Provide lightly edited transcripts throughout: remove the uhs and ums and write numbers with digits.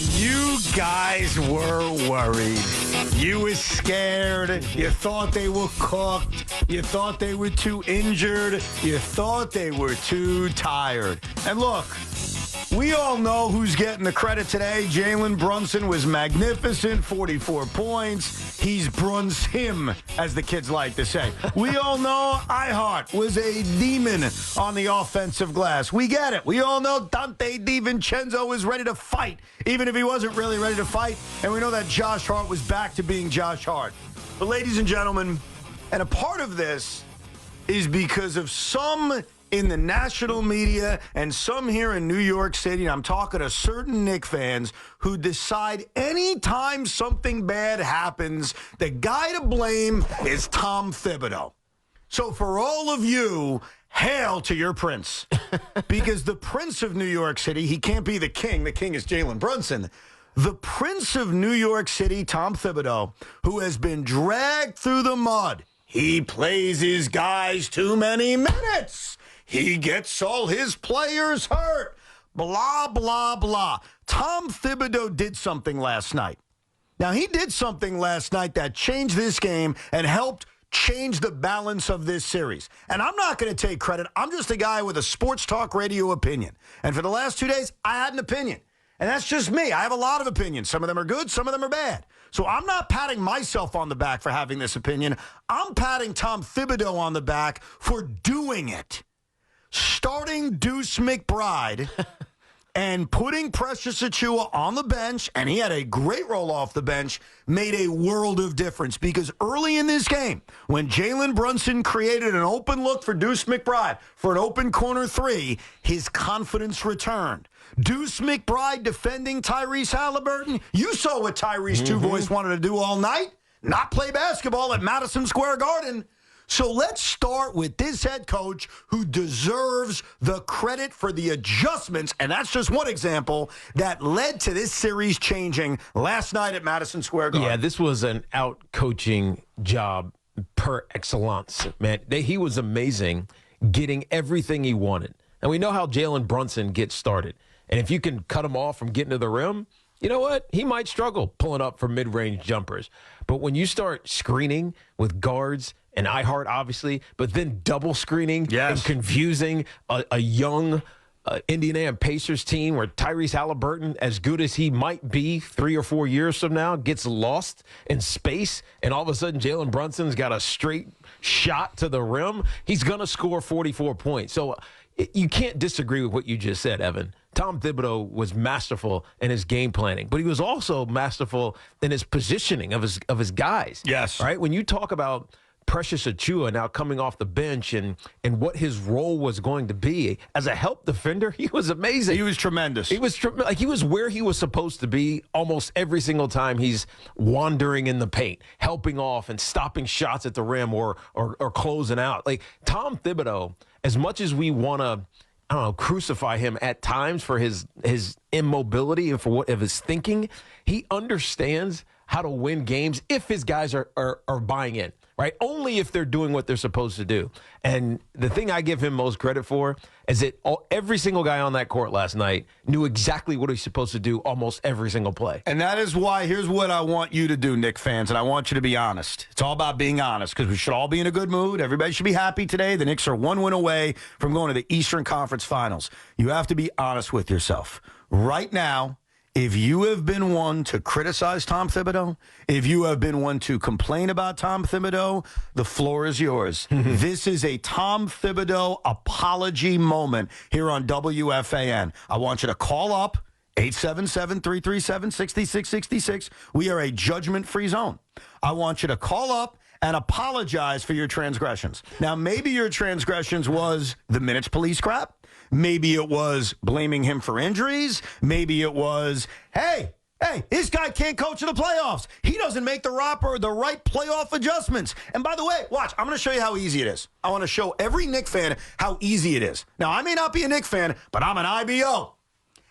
And you guys were worried. You were scared. You thought they were cooked. You thought they were too injured. You thought they were too tired. And look, we all know who's getting the credit today. Jalen Brunson was magnificent, 44 points. He's Bruns him, as the kids like to say. We all know iHeart was a demon on the offensive glass. We get it. We all know Dante DiVincenzo was ready to fight, even if he wasn't really ready to fight. And we know that Josh Hart was back to being Josh Hart. But ladies and gentlemen, and a part of this is because of some in the national media and some here in New York City, and I'm talking to certain Knicks fans who decide anytime something bad happens, the guy to blame is Tom Thibodeau. So for all of you, hail to your prince. Because the prince of New York City, he can't be the king. The king is Jalen Brunson. The prince of New York City, Tom Thibodeau, who has been dragged through the mud. He plays his guys too many minutes. He gets all his players hurt. Blah, blah, blah. Tom Thibodeau did something last night. Now, he did something last night that changed this game and helped change the balance of this series. And I'm not going to take credit. I'm just a guy with a sports talk radio opinion. And for the last 2 days, I had an opinion. And that's just me. I have a lot of opinions. Some of them are good. Some of them are bad. So I'm not patting myself on the back for having this opinion. I'm patting Tom Thibodeau on the back for doing it. Starting Deuce McBride and putting Precious Achiuwa on the bench, and he had a great roll off the bench, made a world of difference because early in this game, when Jalen Brunson created an open look for Deuce McBride for an open corner three, his confidence returned. Deuce McBride defending Tyrese Halliburton. You saw what Tyrese Two Voice wanted to do all night, not play basketball at Madison Square Garden. So let's start with this head coach who deserves the credit for the adjustments, and that's just one example, that led to this series changing last night at Madison Square Garden. Yeah, this was an out-coaching job per excellence, man. He was amazing getting everything he wanted. And we know how Jalen Brunson gets started. And if you can cut him off from getting to the rim, you know what? He might struggle pulling up for mid-range jumpers. But when you start screening with guards and iHeart, obviously, but then double screening and confusing a young Indiana Pacers team where Tyrese Halliburton, as good as he might be 3 or 4 years from now, gets lost in space, and all of a sudden Jalen Brunson's got a straight shot to the rim, he's going to score 44 points. So you can't disagree with what you just said, Evan. Tom Thibodeau was masterful in his game planning, but he was also masterful in his positioning of his guys. Yes. Right? When you talk about Precious Achiuwa now coming off the bench and what his role was going to be as a help defender, he was amazing. He was tremendous. He was he was where he was supposed to be almost every single time he's wandering in the paint, helping off and stopping shots at the rim or closing out. Like Tom Thibodeau, as much as we want to, I don't know, crucify him at times for his immobility and for what of his thinking, he understands how to win games if his guys are buying in, right? Only if they're doing what they're supposed to do. And the thing I give him most credit for is that every single guy on that court last night knew exactly what he's supposed to do almost every single play. And that is why, here's what I want you to do, Knicks fans, and I want you to be honest. It's all about being honest because we should all be in a good mood. Everybody should be happy today. The Knicks are 1 win away from going to the Eastern Conference Finals. You have to be honest with yourself. Right now, if you have been one to criticize Tom Thibodeau, if you have been one to complain about Tom Thibodeau, the floor is yours. This is a Tom Thibodeau apology moment here on WFAN. I want you to call up 877-337-6666. We are a judgment-free zone. I want you to call up and apologize for your transgressions. Now, maybe your transgressions was the minutes police crap. Maybe it was blaming him for injuries. Maybe it was, hey, this guy can't coach in the playoffs. He doesn't make the right playoff adjustments. And by the way, watch, I'm going to show you how easy it is. I want to show every Knicks fan how easy it is. Now, I may not be a Knicks fan, but I'm an IBO.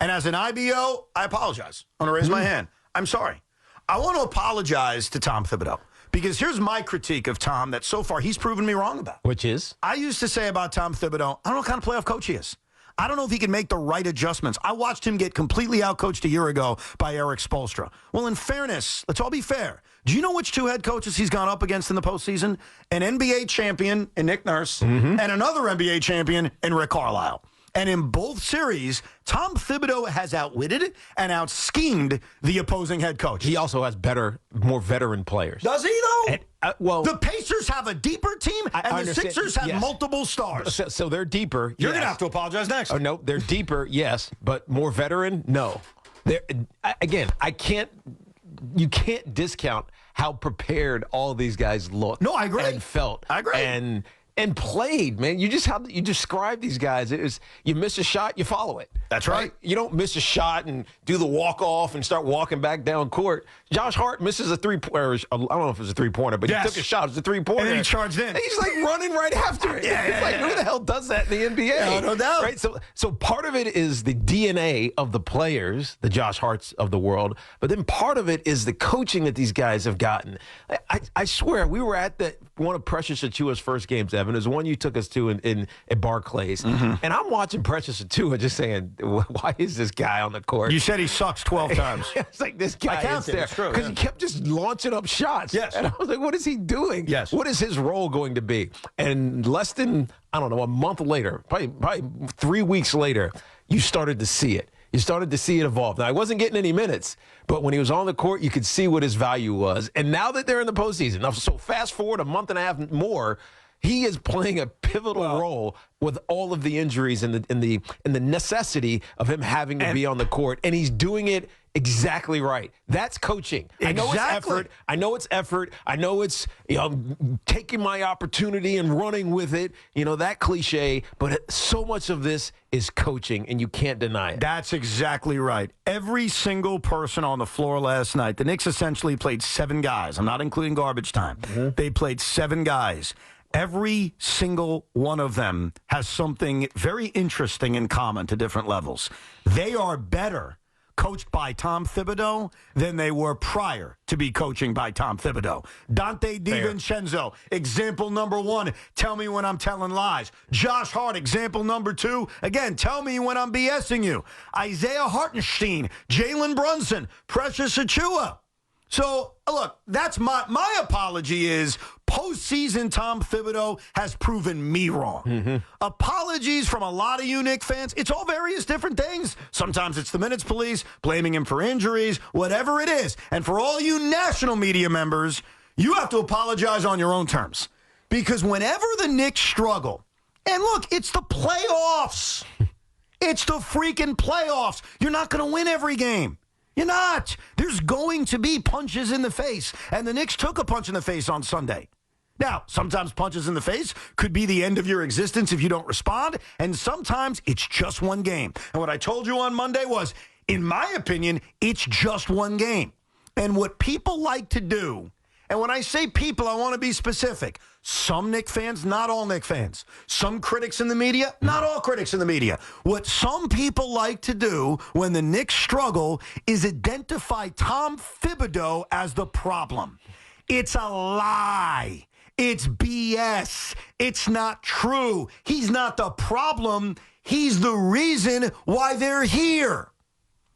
And as an IBO, I apologize. I want to raise my hand. I'm sorry. I want to apologize to Tom Thibodeau. Because here's my critique of Tom that so far he's proven me wrong about. Which is? I used to say about Tom Thibodeau, I don't know what kind of playoff coach he is. I don't know if he can make the right adjustments. I watched him get completely outcoached a year ago by Eric Spoelstra. Well, in fairness, let's all be fair. Do you know which two head coaches he's gone up against in the postseason? An NBA champion in Nick Nurse and another NBA champion in Rick Carlisle. And in both series, Tom Thibodeau has outwitted and out-schemed the opposing head coach. He also has more veteran players. Does he, though? And, the Pacers have a deeper team, and the Sixers have multiple stars. So they're deeper. You're going to have to apologize next. Oh, no, they're deeper, yes, but more veteran, no. Again, you can't discount how prepared all these guys look. No, I agree. And felt. I agree. And played, man. You describe these guys. You miss a shot, you follow it. That's right. You don't miss a shot and do the walk off and start walking back down court. Josh Hart misses a three-pointer. I don't know if it was a three-pointer, but he took a shot. It was a three-pointer. And then he charged in. And he's like running right after it. Who the hell does that in the NBA? No doubt. Right. So part of it is the DNA of the players, the Josh Harts of the world, but then part of it is the coaching that these guys have gotten. I swear, we were at one of Precious Achiuwa's first games, Evan. It was the one you took us to at Barclays. And I'm watching Precious Achiuwa just saying, why is this guy on the court? You said he sucks 12 times. It's like this guy is there. Because he kept just launch up shots. Yes. And I was like, what is he doing? Yes. What is his role going to be? And less than, I don't know, a month later, probably 3 weeks later, you started to see it. You started to see it evolve. Now, I wasn't getting any minutes, but when he was on the court, you could see what his value was. And now that they're in the postseason, now, so fast forward a month and a half more, he is playing a pivotal role with all of the injuries and the necessity of him having to be on the court, and he's doing it exactly right. That's coaching. Exactly. I know it's effort. I know it's taking my opportunity and running with it. That cliche. But so much of this is coaching, and you can't deny it. That's exactly right. Every single person on the floor last night, the Knicks essentially played 7 guys. I'm not including garbage time. They played 7 guys. Every single one of them has something very interesting in common to different levels. They are better coached by Tom Thibodeau than they were prior to be coaching by Tom Thibodeau. Dante DiVincenzo, example number 1, tell me when I'm telling lies. Josh Hart, example number 2, again, tell me when I'm BSing you. Isaiah Hartenstein, Jalen Brunson, Precious Achiuwa. So, look, that's my apology is postseason Tom Thibodeau has proven me wrong. Apologies from a lot of you Knicks fans. It's all various different things. Sometimes it's the minutes police, blaming him for injuries, whatever it is. And for all you national media members, you have to apologize on your own terms. Because whenever the Knicks struggle, and look, it's the playoffs. It's the freaking playoffs. You're not going to win every game. You're not. There's going to be punches in the face. And the Knicks took a punch in the face on Sunday. Now, sometimes punches in the face could be the end of your existence if you don't respond. And sometimes it's just one game. And what I told you on Monday was, in my opinion, it's just one game. And what people like to do, and when I say people, I want to be specific. Some Knicks fans, not all Knicks fans. Some critics in the media, not all critics in the media. What some people like to do when the Knicks struggle is identify Tom Thibodeau as the problem. It's a lie. It's BS. It's not true. He's not the problem. He's the reason why they're here.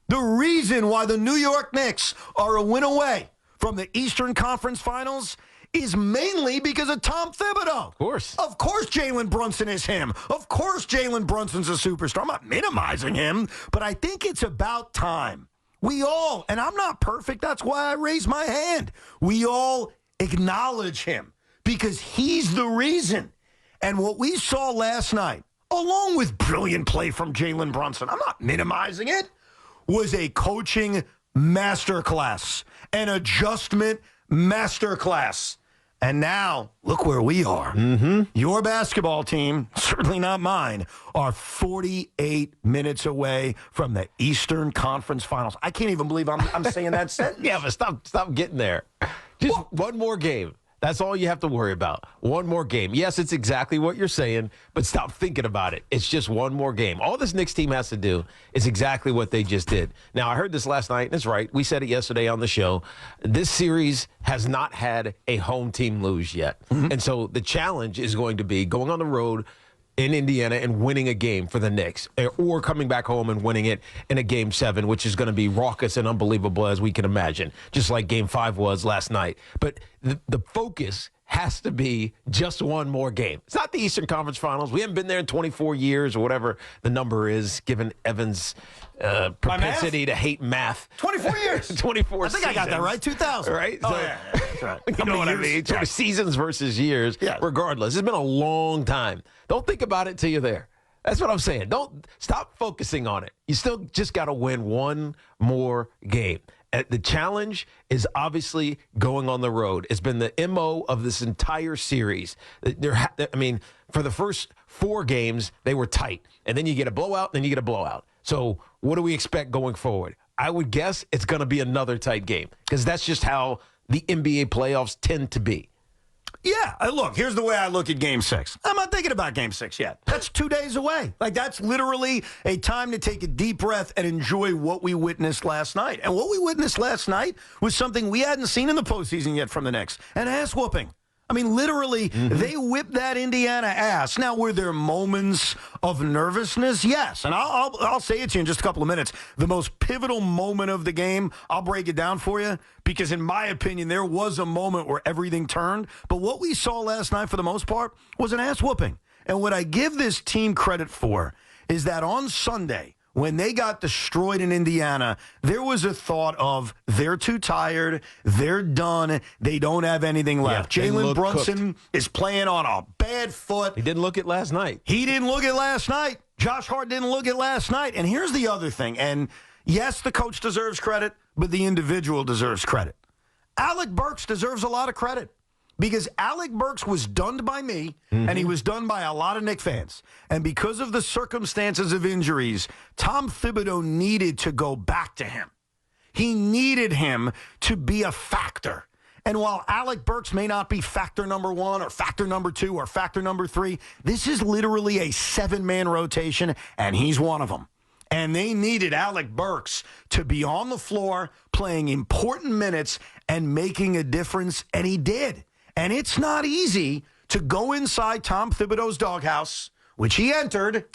The reason why the New York Knicks are a win away from the Eastern Conference Finals is mainly because of Tom Thibodeau. Of course. Of course Jalen Brunson is him. Of course Jalen Brunson's a superstar. I'm not minimizing him, but I think it's about time. We all, and I'm not perfect, that's why I raise my hand. We all acknowledge him because he's the reason. And what we saw last night, along with brilliant play from Jalen Brunson, I'm not minimizing it, was a coaching masterclass, an adjustment masterclass. And now, look where we are. Your basketball team, certainly not mine, are 48 minutes away from the Eastern Conference Finals. I can't even believe I'm saying that sentence. Yeah, but stop getting there. Just one more game. That's all you have to worry about. One more game. Yes, it's exactly what you're saying, but stop thinking about it. It's just one more game. All this Knicks team has to do is exactly what they just did. Now, I heard this last night, and it's right. We said it yesterday on the show. This series has not had a home team lose yet. And so the challenge is going to be going on the road in Indiana and winning a game for the Knicks, or coming back home and winning it in a Game 7, which is going to be raucous and unbelievable as we can imagine, just like Game 5 was last night. But the focus has to be just one more game. It's not the Eastern Conference Finals. We haven't been there in 24 years or whatever the number is, given Evan's propensity to hate math. 24 years. 24 I think I got that right. 2000. Right? Oh, So, yeah. That's right. you know what I mean? Sort of seasons versus years. Yeah. Regardless, it's been a long time. Don't think about it till you're there. That's what I'm saying. Don't stop focusing on it. You still just got to win one more game. The challenge is obviously going on the road. It's been the MO of this entire series. For the first 4 games, they were tight. And then you get a blowout, then you get a blowout. So what do we expect going forward? I would guess it's going to be another tight game because that's just how the NBA playoffs tend to be. Yeah, look, here's the way I look at Game 6. I'm not thinking about Game 6 yet. That's 2 days away. Like, that's literally a time to take a deep breath and enjoy what we witnessed last night. And what we witnessed last night was something we hadn't seen in the postseason yet from the Knicks, an ass-whooping. I mean, literally, they whipped that Indiana ass. Now, were there moments of nervousness? Yes. And I'll say it to you in just a couple of minutes. The most pivotal moment of the game, I'll break it down for you, because in my opinion, there was a moment where everything turned. But what we saw last night, for the most part, was an ass whooping. And what I give this team credit for is that on Sunday, when they got destroyed in Indiana, there was a thought of they're too tired, they're done, they don't have anything left. Yeah, Jalen Brunson is playing on a bad foot. He didn't look it last night. He didn't look it last night. Josh Hart didn't look it last night. And here's the other thing. And yes, the coach deserves credit, but the individual deserves credit. Alec Burks deserves a lot of credit. Because Alec Burks was done by me, and he was done by a lot of Knicks fans. And because of the circumstances of injuries, Tom Thibodeau needed to go back to him. He needed him to be a factor. And while Alec Burks may not be factor number 1 or factor number 2 or factor number 3, this is literally a 7-man rotation, and he's one of them. And they needed Alec Burks to be on the floor, playing important minutes and making a difference, and he did. And it's not easy to go inside Tom Thibodeau's doghouse, which he entered,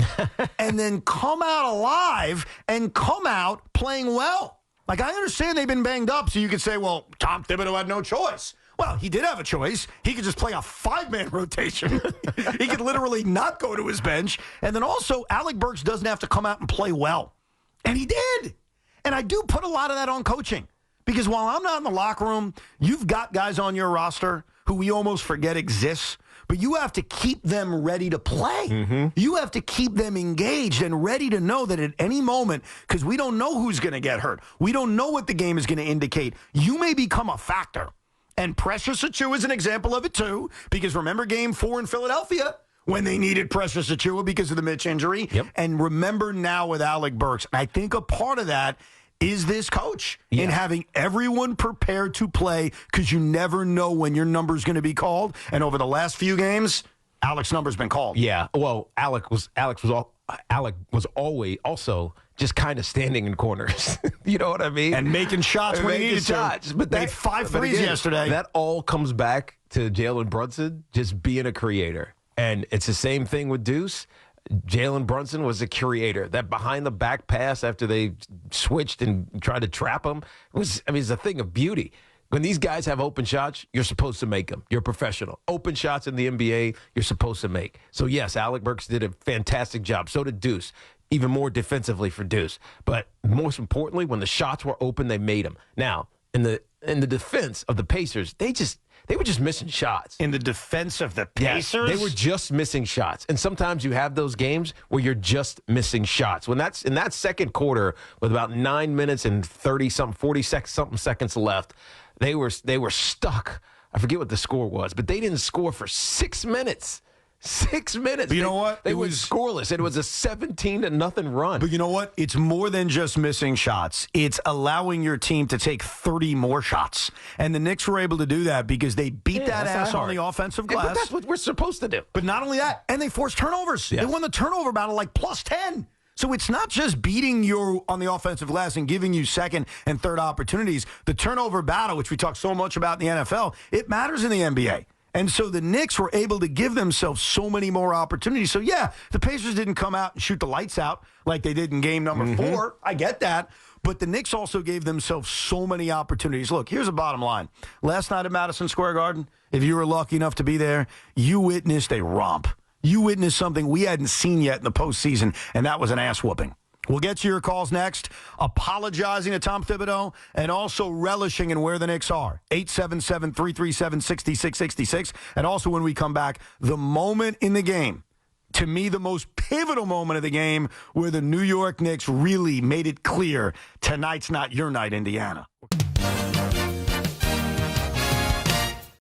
and then come out alive and come out playing well. Like, I understand they've been banged up, so you could say, well, Tom Thibodeau had no choice. Well, he did have a choice. He could just play a 5-man rotation. He could literally not go to his bench. And then also, Alec Burks doesn't have to come out and play well. And he did. And I do put a lot of that on coaching. Because while I'm not in the locker room, you've got guys on your roster who we almost forget exists, but you have to keep them ready to play. You have to keep them engaged and ready to know that at any moment, because we don't know who's going to get hurt. We don't know what the game is going to indicate. You may become a factor. And Precious Achiuwa is an example of it, too, because remember Game 4 in Philadelphia when they needed Precious Achiuwa because of the Mitch injury? Yep. And remember now with Alec Burks. And I think a part of that is this coach in having everyone prepared to play, because you never know when your number's going to be called. And over the last few games, Alec's number's been called. Yeah, well, Alec was always also just kind of standing in corners. You know what I mean? And making shots when he needed to. But made 5 threes yesterday. That all comes back to Jalen Brunson just being a creator. And it's the same thing with Deuce. Jalen Brunson was a creator. That behind-the-back pass after they switched and tried to trap him it's a thing of beauty. When these guys have open shots, you're supposed to make them. You're a professional. Open shots in the NBA, you're supposed to make. So, yes, Alec Burks did a fantastic job. So did Deuce. Even more defensively for Deuce. But most importantly, when the shots were open, they made them. Now, in the defense of the Pacers, they were just missing shots. In the defense of the Pacers? Yes, they were just missing shots. And sometimes you have those games where you're just missing shots. When that's in that second quarter with about 9 minutes and 40 seconds left, they were stuck. I forget what the score was, but they didn't score for 6 minutes. 6 minutes. But you know what? They were scoreless. It was a 17-0 run. But you know what? It's more than just missing shots. It's allowing your team to take 30 more shots. And the Knicks were able to do that because they beat that ass on the offensive glass. But that's what we're supposed to do. But not only that, and they forced turnovers. Yes. They won the turnover battle like plus 10. So it's not just beating you on the offensive glass and giving you second and third opportunities. The turnover battle, which we talk so much about in the NFL, it matters in the NBA. And so the Knicks were able to give themselves so many more opportunities. So, yeah, the Pacers didn't come out and shoot the lights out like they did in game number 4. I get that. But the Knicks also gave themselves so many opportunities. Look, here's the bottom line. Last night at Madison Square Garden, if you were lucky enough to be there, you witnessed a romp. You witnessed something we hadn't seen yet in the postseason, and that was an ass whooping. We'll get to your calls next, apologizing to Tom Thibodeau and also relishing in where the Knicks are. 877-337-6666. And also when we come back, the moment in the game, to me, the most pivotal moment of the game where the New York Knicks really made it clear tonight's not your night, Indiana.